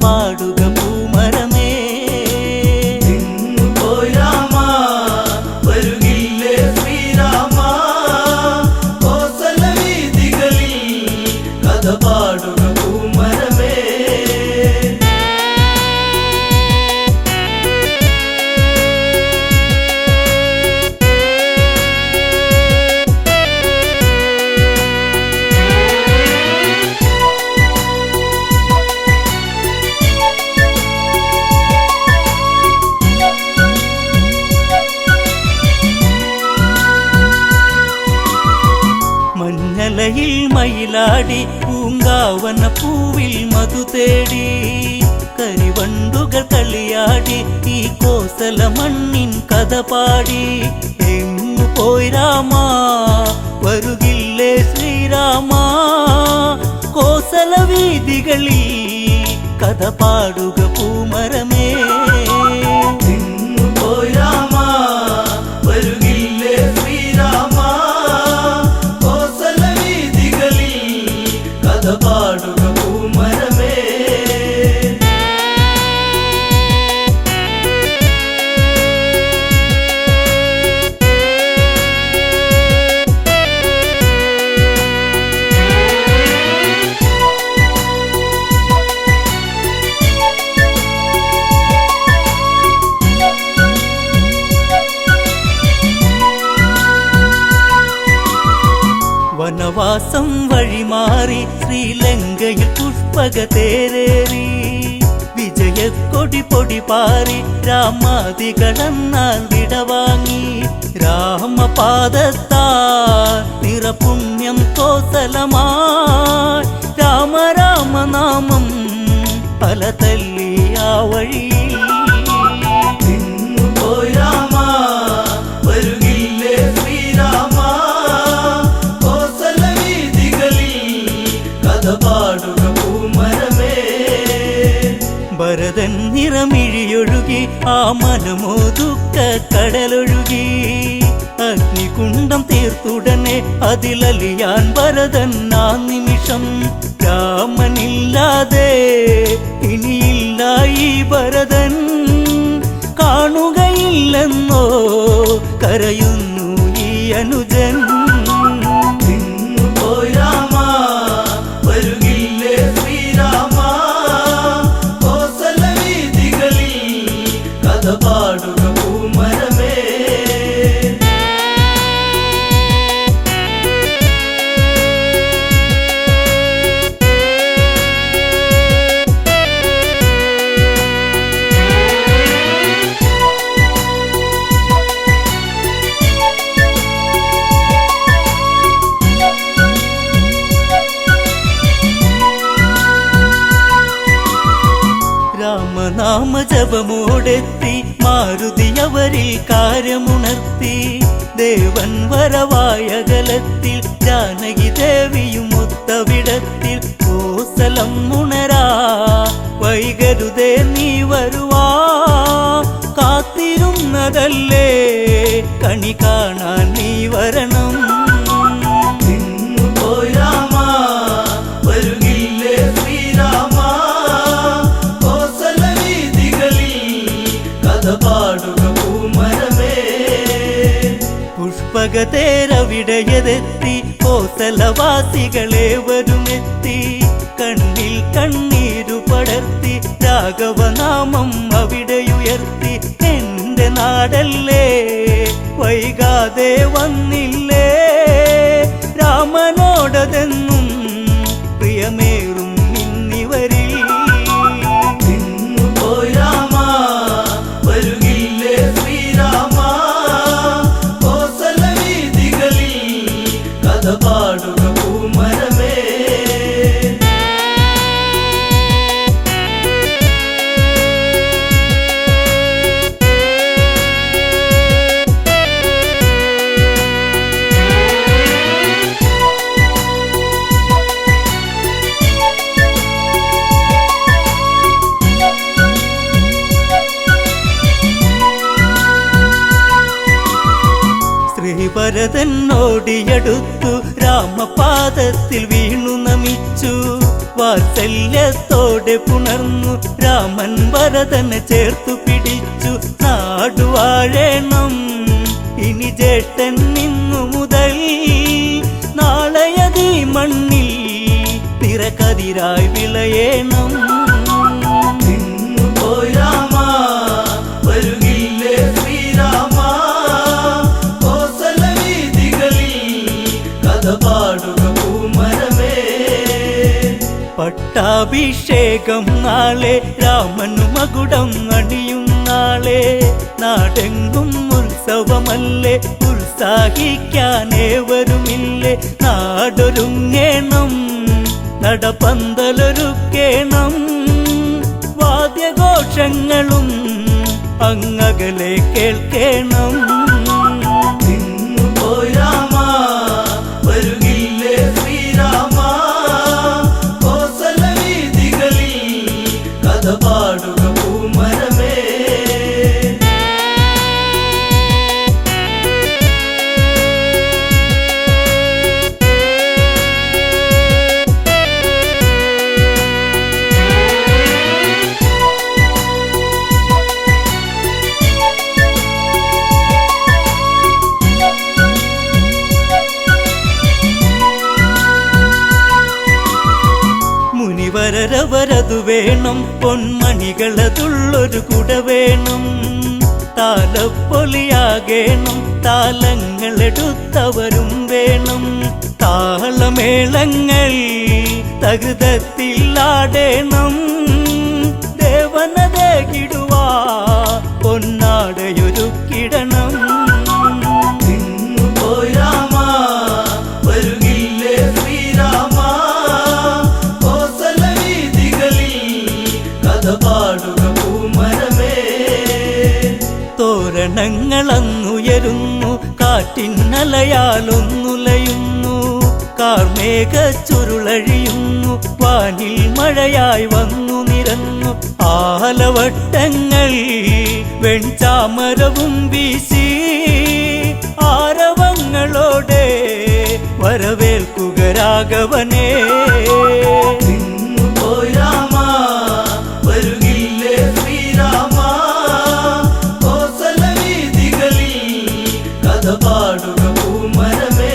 പാടുക പൂമരമേ, പോയി രാമ വരുകില്ലേ ശ്രീരാമ, കോസല വീതികളിൽ കഥ പാടുക പൂമരമേ. മഞ്ഞലയിൽ മയിലാടി, പൂങ്കാവന പൂവിൽ മധു തേടി, കരിവണ്ടുകൾ കളിയാടി, ഈ കോസല മണ്ണിൻ കഥ പാടി. എങ്ങു പോയി രാമ വരുകില്ലേ ശ്രീരാമ, കോസല വീതികളിൽ കഥ പാടുക പൂമരമേ. പോയി രാമ വരുകില്ലേ ശ്രീരാമ, കോസല വീതികളിൽ കഥ പാടുക പൂമരമേ. വനവാസം വഴിമാറി, ശ്രീലങ്കയിൽ പുഷ്പക തേരേറി, വിജയക്കൊടി പൊടി പാറി, രാമാദികളെന്നാൽ വിടവാങ്ങി. രാമപാദത്താ നിറപുണ്യം കോസലമായി, രാമ രാമനാമം പല തല്ലി ആ വഴിയിൽ. പോയി രാമ വരുകില്ലേ ശ്രീരാമ, കോസല വീതികളിൽ കഥ പാടുക പൂമരമേ. ഭരതൻ നിറമിഴിയൊഴുകി, ആ മനമോ ദുഃഖ കടലൊഴുകി. അഗ്നികുണ്ഡം തീർത്തുടനെ അതിലലിയാൻ ഭരതൻ ആ നിമിഷം. രാമനില്ലാതെ ഇനിയില്ല ഈ ഭരതൻ, കാണുകയില്ലെന്നോ കരയുന്നു ഈ അനുജൻ. പോയി രാമ വരുകില്ല രാമനാമ ജപമോടെത്തി മാരുതി അവരിൽ കാര്യമുണർത്തി ദേവൻ വരവായകലത്തിൽ ജാനകി ദേവിയും ഒത്തവിടത്തിൽ കോസലം ഉണരാ വൈകരുതേ നീ വരുവാ കാത്തിരുന്നതല്ലേ കണി കാണാൻ നീ വരണം പോയി രാമ വരുകില്ലേ ശ്രീരാമ കോസല വീതികളിൽ കഥ പാടുക പൂമരമേ പുഷ്പകതേരവിടയതെത്തി കോസലവാസികളെ വരുമെത്തി കണ്ണിൽ കണ്ണീരു പടർത്തി രാഘവനാമം അവിടെയുയർത്തി എന്റെ നാടല്ലേ വൈകാതെ വന്നില്ലേ രാമനോടതെന്നും പ്രിയമേറും ഇന്നിവരിൽ പോയി രാമ വരുകില്ലേ ശ്രീരാമ കോസല വീതികളിൽ കഥ പാടുക പൂമരമേ ശ്രീഭരതനോടിയടുത്തു രാമപാദത്തിൽ വീണു നമിച്ചു വാത്സല്യത്തോടെ പുണർന്നു രാമൻ ഭരതനെ ചേർത്തു പിടിച്ചു നാടുവാഴേണം ഇനി ജേഷ്ഠൻ ഇന്നു മുതൽ നാളെയതീ മണ്ണിൽ തിരക്കതിരായി വിളയേണം പോയി രാമ വരുകില്ലേ ശ്രീരാമ കോസല വീതികളിൽ കഥ പാടുക പൂമരമേ പട്ടാഭിഷേകം നാളെ രാമനു മകുടം അണിയും നാളെ നാടെങ്കും ഉത്സവമല്ലേ ഉത്സാഹിക്കാനേവരുമില്ലേ നാടൊരുങ്ങേണം നടപന്തലൊരുക്കേണം വാദ്യഘോഷങ്ങളും അങ്ങകലെ കേൾക്കേണം പോയി രാമ വരുകില്ലേ ശ്രീരാമ കോസല വീതികളിൽ കഥ പാടുക പൂമരമേ മുനിവരവരതു വേണം പൊന്മണികളതുള്ളൊരു കുട വേണം താലപ്പൊലിയാകേണം താലങ്ങളെടുത്തവരും വേണം താളമേളങ്ങൾ തകൃതത്തിലാടേണം ദേവനതേ കിടുവാ പൊന്നാടയൊരുക്കിടണം പോയി രാമ വരുകില്ലേ ശ്രീരാമ കോസല വീതികളിൽ കഥ പാടുക പൂമരമേ തോരണങ്ങളങ്ങുയരുന്നു കാറ്റിന്നലയാലൊന്നുലയുന്നു കാർമേഘ ചുരുളഴിയുന്നു വാനിൽ മഴയായി വന്നു നിരന്നു ആലവട്ടങ്ങൾ വെൺചാമരവും വീശി ആരവങ്ങളോടെ വരവേൽക്കുക രാഘവനെ പോയി രാമ വരുകില്ലേ ശ്രീരാമ കോസല വീതികളിൽ കഥ പാടുക പൂമരമേ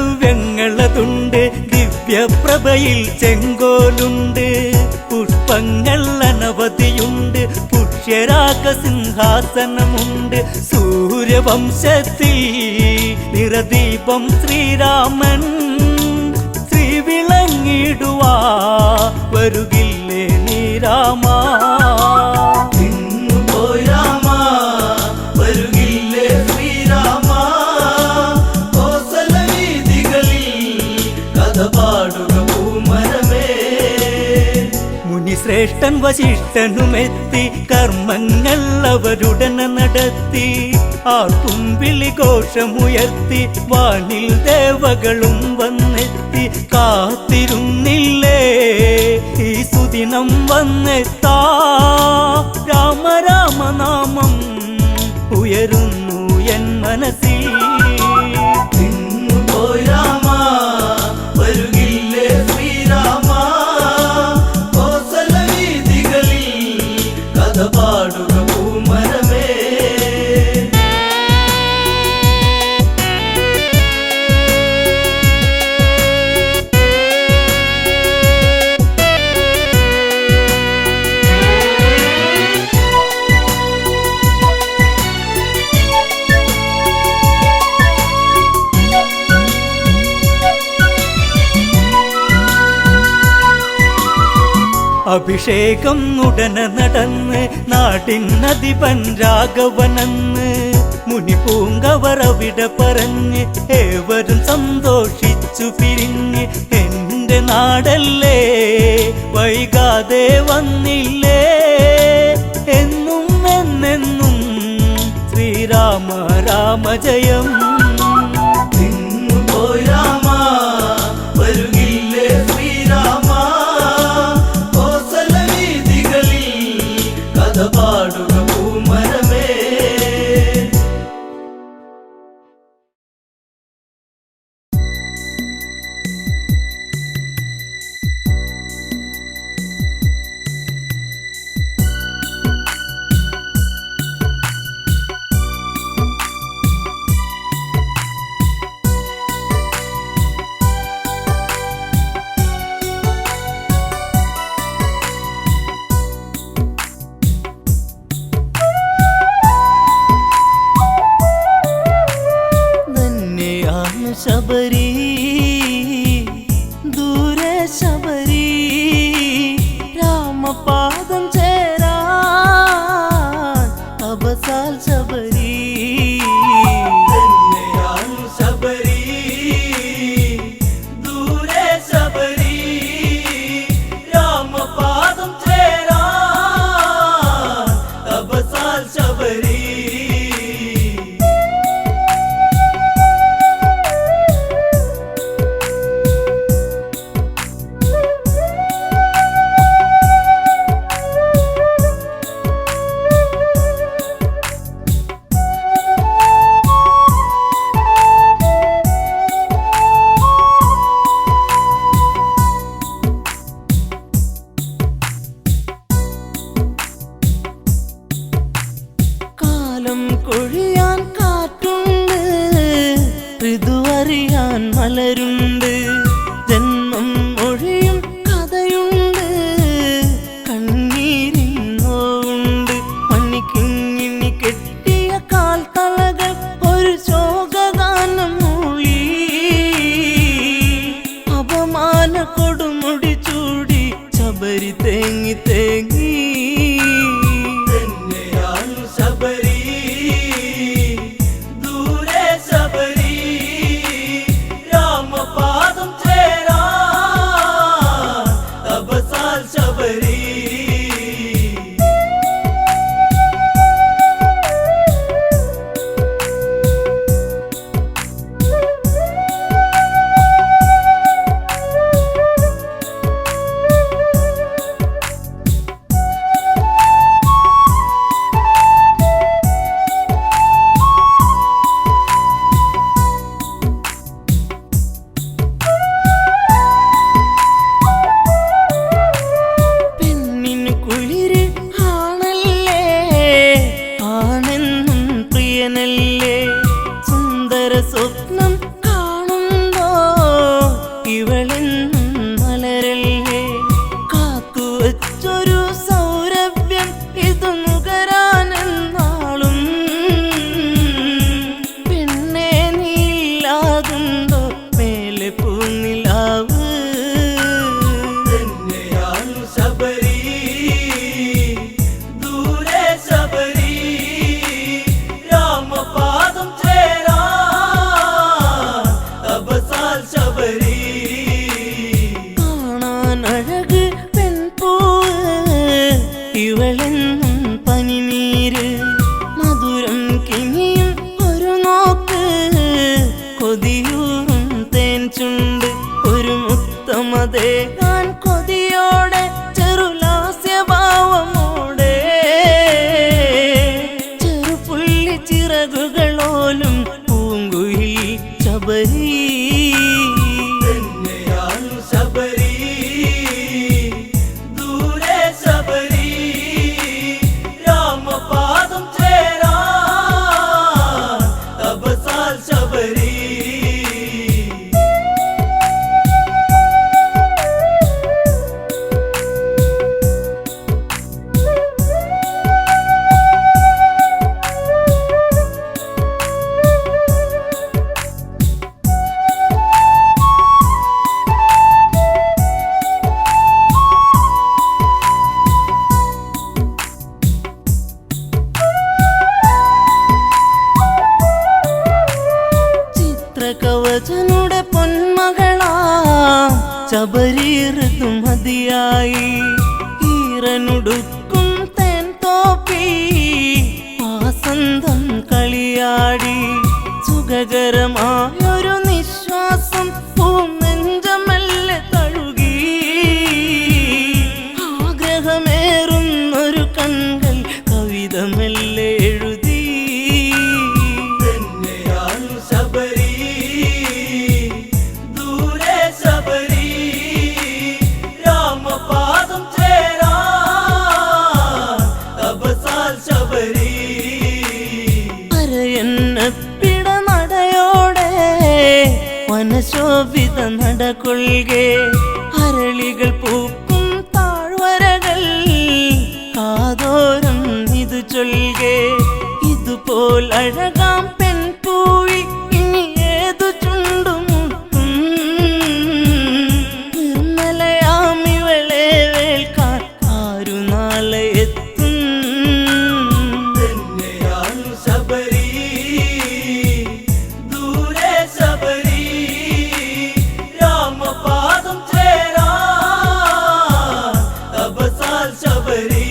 ചന്ദനദ്രവ്യങ്ങളതുണ്ട് ദിവ്യപ്രഭയിൽ ചെങ്കോലുണ്ട് പുഷ്പങ്ങൾ അനവധിയുണ്ട് പുരുഷ പുഷ്യരാഗ സിംഹാസനമുണ്ട് സൂര്യവംശത്തിൽ നിറദീപം ശ്രീരാമൻ ശ്രീവിളങ്ങിടുവാ വരുകില്ലേ നീ രാമ പോയി രാമ വരുകില്ലേ ശ്രീരാമ കോസല വീതികളിൽ കഥ പാടുക പൂമരമേ മുനിശ്രേഷ്ഠൻ വശിഷ്ഠനുമെത്തി കർമ്മങ്ങൾ അവരുടനെ നടത്തി ആർക്കും വിളിഘോഷമുയർത്തി വാനിൽ ദേവകളും വന്നെത്തി കാത്തിരുന്നില്ലേ ഈ സുദിനം വന്നെത്താ രാമ രാമനാമം ഉയരുന്നു എൻ മനസ്സിൽ പോയി രാമ വരുകില്ലേ ശ്രീരാമ കോസല വീതികളിൽ കഥ പാടുക പൂമരമേ അഭിഷേകം ഉടനെ നടന്ന് നാടിനധിപൻ രാഘവനെന്ന് മുനിപൂങ്കവർ അവിടെ പറഞ്ഞ് ഏവരും സന്തോഷിച്ചു പിരിഞ്ഞ് എന്റെ നാടല്ലേ വൈകാതെ വന്നില്ലേ എന്നും എന്നെന്നും ശ്രീരാമ രാമ ജയം പോയി രാമ വരുകില്ലേ ശ്രീരാമ കോസല വീതികളിൽ കഥ പാടുക പൂമരമേ ശബരി ദൂരെ ശബരി രാമപാദം ചേരാ അവസാൽ ശബരി ശബരി ദൂരെ ശബരി രാമപാദം ചേരാ തപസാൽ ശബരി കൊഴിയാൻ കാറ്റുണ്ട് ഋതുവറിയാൻ മലരുണ്ട് ജന്മം ഒഴിയും കഥയുണ്ട് കണ്ണീരിൻ നോവുണ്ട് മണിക്കിങ്ങിണി കെട്ടിയ കാൽത്തളകൾ ഒരു ശോകഗാനം മൂളി അപമാന കൊടുമുടി ചൂടി ശബരി തേങ്ങി തേങ്ങി ശബരി ദൂരെ ശബരി രാമപാദം ചേരാ തപസാൽ ശബരി സ്വപ്നം കാണുമ്പോ ഇവളെന്നും മലരല്ലേ കാത്തുവച്ചൊരു സൗരഭ്യം ഇത് നുകര മുതേകാൻ കൊതിയോടെ ചെറുലാസ്യഭാവമോടെ ചെറുപുള്ളി ചിറകുകളോലും പൂങ്കുയിൽ ശബരി തന്നെയാണു ശബരി ദൂരെ ശബരി രാമപാദം ചേരാൻ തപസാൽ ശബരി ചിത്രകവചനുടെ പൊന്മകളാം ശബരി ഋതുമതിയായി ഈറനുടുക്കും തേൻ തോപ്പി വാസന്തം കളിയാടി സുഖകരമായൊരു നിശ്വാസം പൂനെഞ്ചമെല്ലെ തഴുകി ആഗ്രഹമേറുന്നൊരു കൺകൾ കവിത മെല്ലെ എഴുതി തന്നെയാണു ശബരി ദൂരെ ശബരി രാമപാദം ചേരാൻ തപസാൽ ശബരി അരയന്നപ്പിട നടയോടെ വനശോഭിത നടകൊള്ളുകെ അരളികൾ പൂക്കും താഴ്വരകൾ കാതോരം ഇത് ചൊല്ലുകെ ഇതുപോൽ അഴകാം പെൺപൂവി ഇനി ഏതു ചുണ്ടുമുട്ടും നിർമ്മലയാമിവളെ വേൽക്കാൻ ആരു നാളെ എത്തും തന്നെയാണു ശബരി ദൂരെ ശബരി രാമപാദം ചേരാൻ തപസാൽ ശബരി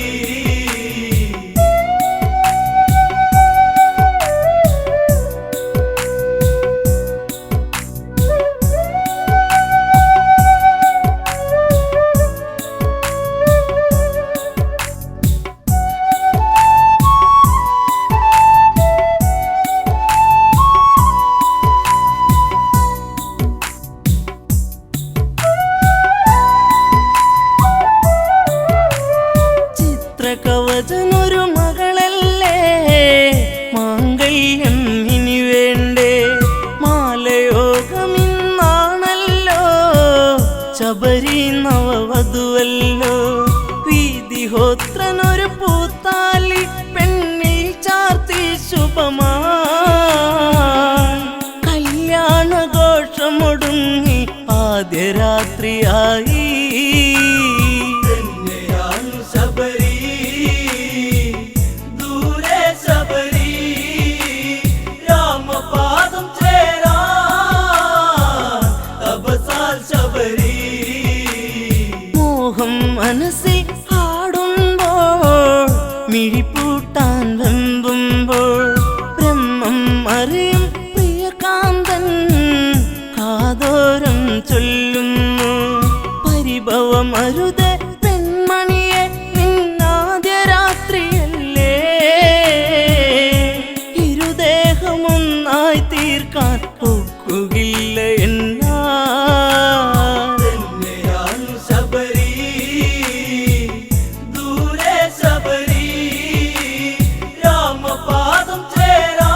ചിത്രകവചനൊരു മകളല്ലേ മാംഗല്യം ഇനി വേണ്ടേ മാലയോഗമിന്നാണല്ലോ ശബരി നവവധുവല്ലോ വീതിഹോത്രനൊരു പൂത്താലി പെണ്ണിൽ ചാർത്തി ശുഭമാ കല്യാണഘോഷമൊടുങ്ങി ആദ്യ രാത്രിയായി തന്നെയാണു ശബരി ദൂരെ ശബരി രാമപാദം ചേരാൻ തപസാൽ ശബരി മോഹം മനസ്സിൽ ആടുമ്പോൾ മിഴിപ്പൂട്ടാൻ വെമ്പുമ്പോൾ ബ്രഹ്മം അറിയും പ്രിയകാന്തൻ കാതോരം ചൊല്ലുന്നു പരിഭവമരുത് പെൺമണിയെ നിന്നാദ്യ രാത്രിയല്ലേ ഇരുദേഹമൊന്നായി തീർക്കാൻ ഒക്കുകയില്ല എന്നാ തന്നെയാണു ശബരി ദൂരെ ശബരി രാമപാദം ചേരാൻ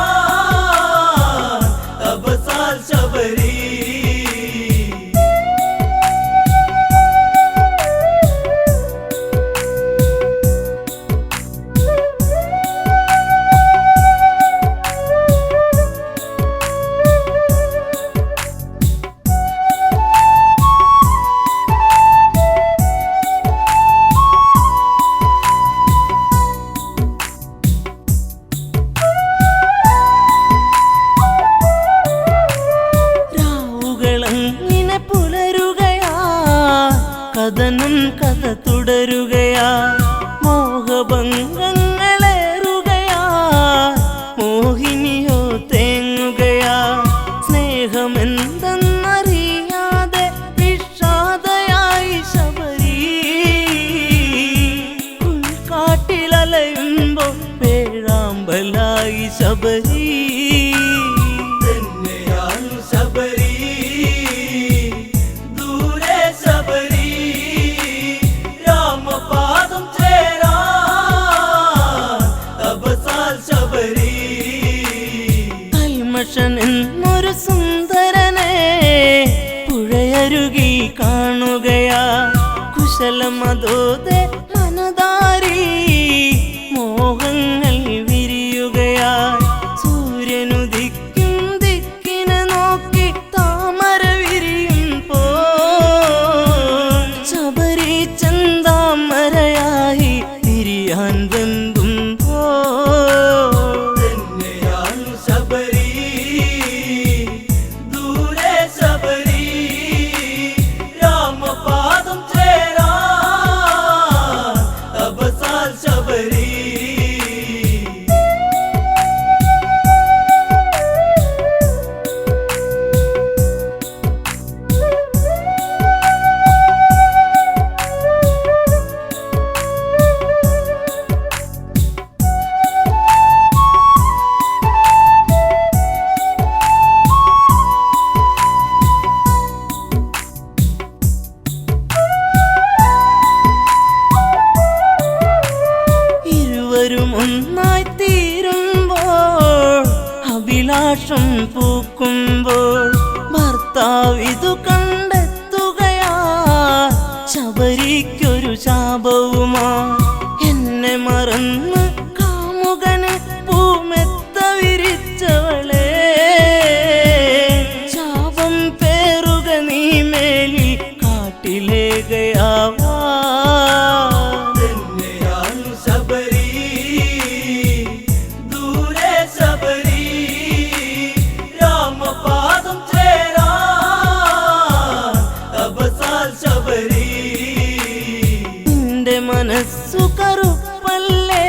തപസാൽ ശബരി സുദർശൻ എന്നൊരു സുന്ദരനെ പുഴയരുകി കാണുകയാ കുശലമതോതെ മനതാരി മോഹങ്ങൾ വിരിയുകയാ സൂര്യനുദിക്കും ദിക്കിനെ നോക്കി താമര വിരിയും പോ ശബരി ചന്താമരയായി തിരിയാൻ വെന്തും പോ തന്നെയാണു ശബരി ദൂരെ ശബരി രാമപാദം ചേരാ തപസാൽ ശബരി ഇരുവരും ഒന്നായി തീരുമ്പോൾ അഭിലാഷം പൂക്കുമ്പോൾ ഭർത്താവിതു കണ്ടെത്തുകയാ ശബരിക്കൊരു ശാപവുമാ എന്നെ മറന്ന് കാമുകന് പൂമെത്ത വിരിച്ചവളെ ശാപം പേറുക നീ മേലി കാട്ടിലേകയാവാ തന്നെയാണു ശബരി ദൂരെ ശബരി രാമപാദം ചേരാ തപസാൽ ശബരി നിന്റെ മനസ്സു കറുപ്പല്ലേ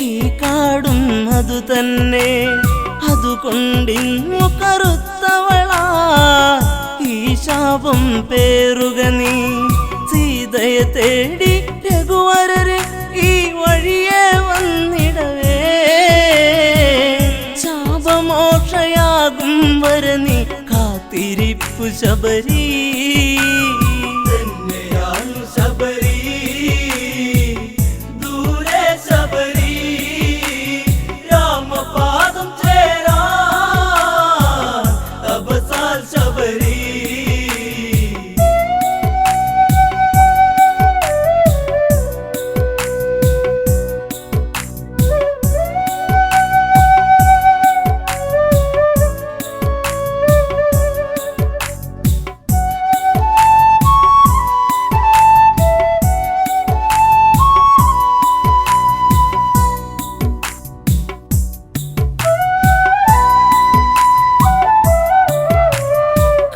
ഈ കാടും അതു തന്നെ അതുകൊണ്ടിന്നു കറുത്തവളാ ഈ ശാപം പേറുക നീ സീതയെ തേടി രഘുവരര് ഈ വഴിയെ വന്നിടവേ ശാപമോക്ഷയാകും വര നീ കാത്തിരിപ്പു ശബരി തന്നെയാണു ശബരി ദൂരെ ശബരി രാമപാദം ചേരാ തപസാൽ ശബരി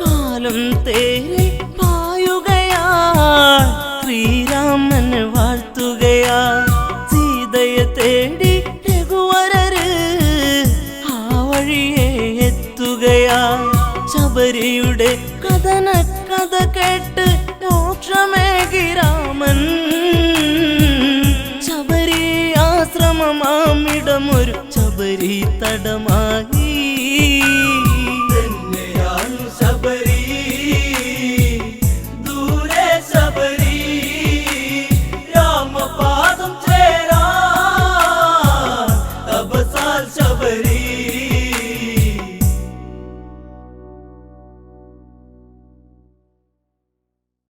കാലം തേരി പായുകയാ ശ്രീരാമൻ വാഴ്ത്തുകയാ സീതയെ തേടി രഘുവരര് ആ വഴിയെ എത്തുകയാ ശബരിയുടെ കഥന കഥ കേട്ട് മോക്ഷമേകി രാമൻ ശബരി ആശ്രമമാമിടമൊരു ശബരി തടമായി